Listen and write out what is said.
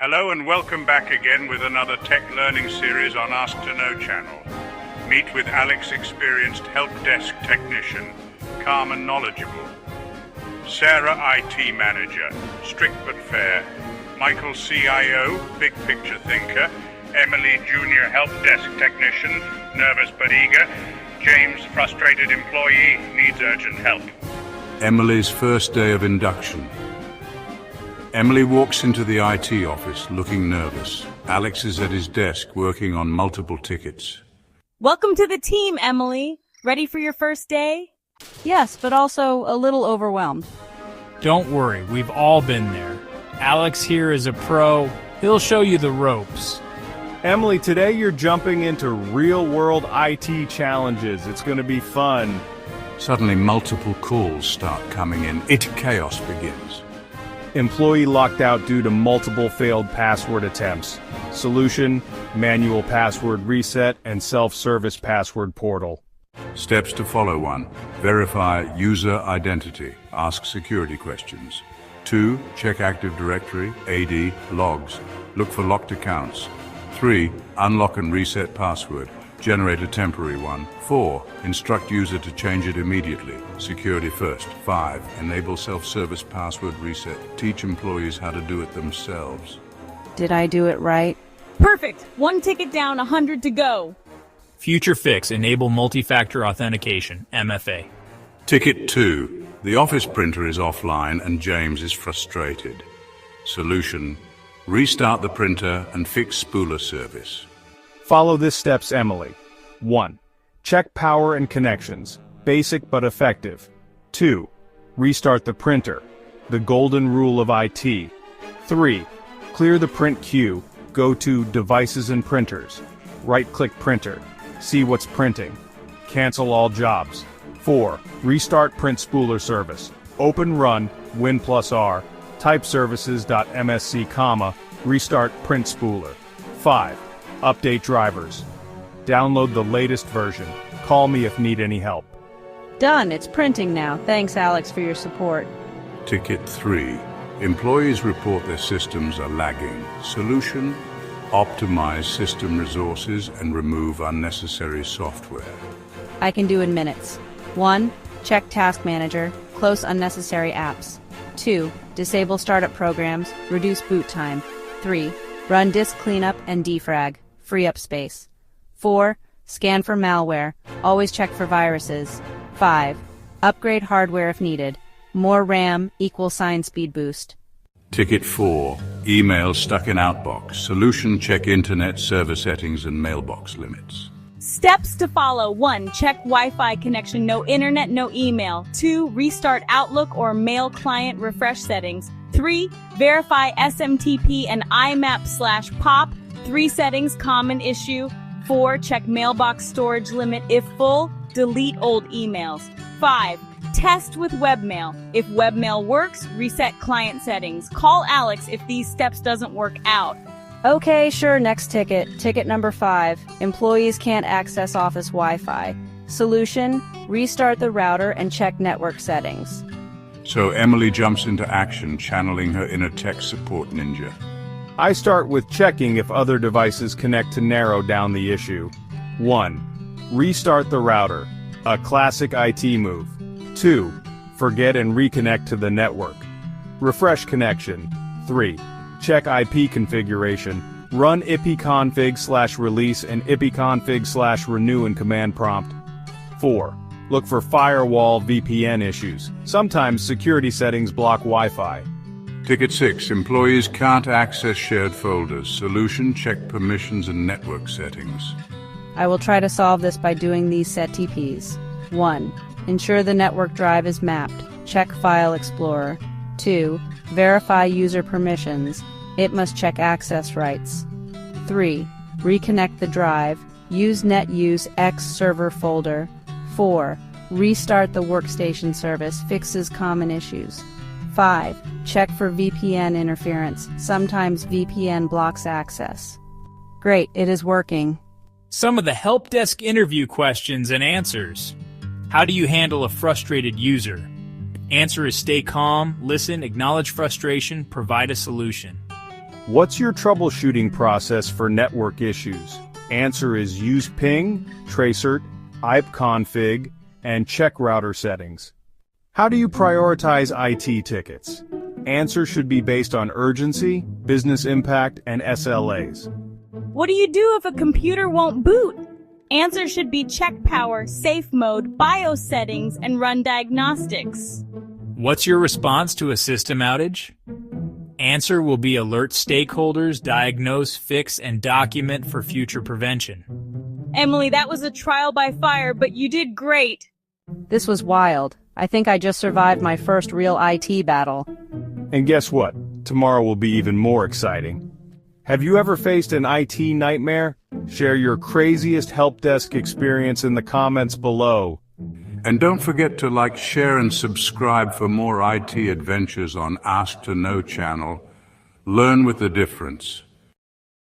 Hello and welcome back again with another tech learning series on Ask to Know channel. Meet with Alex, experienced help desk technician, calm and knowledgeable. Sarah, IT manager, strict but fair. Michael, CIO, big picture thinker. Emily, junior help desk technician, nervous but eager. James, frustrated employee, needs urgent help. Emily's first day of induction. Emily walks into the IT office looking nervous. Alex is at his desk working on multiple tickets. Welcome to the team, Emily. Ready for your first day? Yes, but also a little overwhelmed. Don't worry, we've all been there. Alex here is a pro. He'll show you the ropes. Emily, today you're jumping into real-world IT challenges. It's going to be fun. Suddenly multiple calls start coming in. Chaos begins. Employee locked out due to multiple failed password attempts. Solution: manual password reset and self-service password portal. Steps to follow: 1. Verify user identity. Ask security questions. 2. Check Active Directory, AD, logs. Look for locked accounts. 3. Unlock and reset password. Generate a temporary one. 4. Instruct user to change it immediately. Security first. 5. Enable self-service password reset. Teach employees how to do it themselves. Did I do it right? Perfect. 1 ticket down, 100 to go. Future fix, enable multi-factor authentication, MFA. Ticket 2. The office printer is offline and James is frustrated. Solution: restart the printer and fix spooler service. Follow this steps, Emily. 1. Check power and connections. Basic but effective. 2. Restart the printer. The golden rule of IT. 3. Clear the print queue. Go to Devices and Printers. Right-click Printer. See what's printing. Cancel all jobs. 4. Restart print spooler service. Open run, Win+R, type services.msc, restart print spooler. 5. Update drivers. Download the latest version. Call me if need any help. Done, it's printing now. Thanks, Alex, for your support. Ticket 3. Employees report their systems are lagging. Solution: optimize system resources and remove unnecessary software. I can do in minutes. 1. Check Task Manager. Close unnecessary apps. 2. Disable startup programs. Reduce boot time. 3. Run disk cleanup and defrag. Free up space. 4. Scan for malware. Always check for viruses. 5. Upgrade hardware if needed. More RAM = speed boost. Ticket 4. Email stuck in outbox. Solution: check internet server settings and mailbox limits. Steps to follow: 1. Check Wi-Fi connection, no internet, no email. 2. Restart Outlook or mail client refresh settings. 3. Verify SMTP and IMAP/POP. 3 settings, common issue. 4. Check mailbox storage limit. If full, delete old emails. 5. Test with webmail. If webmail works, reset client settings. Call Alex if these steps doesn't work out. Okay, sure, next ticket. Ticket number 5. Employees can't access office Wi-Fi. Solution: restart the router and check network settings. So Emily jumps into action, channeling her inner tech support ninja. I start with checking if other devices connect to narrow down the issue. 1. Restart the router. A classic IT move. 2. Forget and reconnect to the network. Refresh connection. 3. Check IP configuration. Run ipconfig/release and ipconfig/renew in command prompt. 4. Look for firewall VPN issues. Sometimes security settings block Wi-Fi. Ticket 6. Employees can't access shared folders. Solution: check permissions and network settings. I will try to solve this by doing these set TPs. 1. Ensure the network drive is mapped. Check File Explorer. 2. Verify user permissions. It must check access rights. 3. Reconnect the drive. Use NetUse X server folder. 4. Restart the workstation service. Fixes common issues. 5. Check for VPN interference. Sometimes VPN blocks access. Great, it is working. Some of the help desk interview questions and answers. How do you handle a frustrated user? Answer is stay calm, listen, acknowledge frustration, provide a solution. What's your troubleshooting process for network issues? Answer is use ping, tracert, ipconfig, and check router settings. How do you prioritize IT tickets? Answer should be based on urgency, business impact, and SLAs. What do you do if a computer won't boot? Answer should be check power, safe mode, BIOS settings, and run diagnostics. What's your response to a system outage? Answer will be alert stakeholders, diagnose, fix, and document for future prevention. Emily, that was a trial by fire, but you did great. This was wild. I think I just survived my first real IT battle. And guess what? Tomorrow will be even more exciting. Have you ever faced an IT nightmare? Share your craziest help desk experience in the comments below. And don't forget to like, share, and subscribe for more IT adventures on Ask to Know channel. Learn with the difference.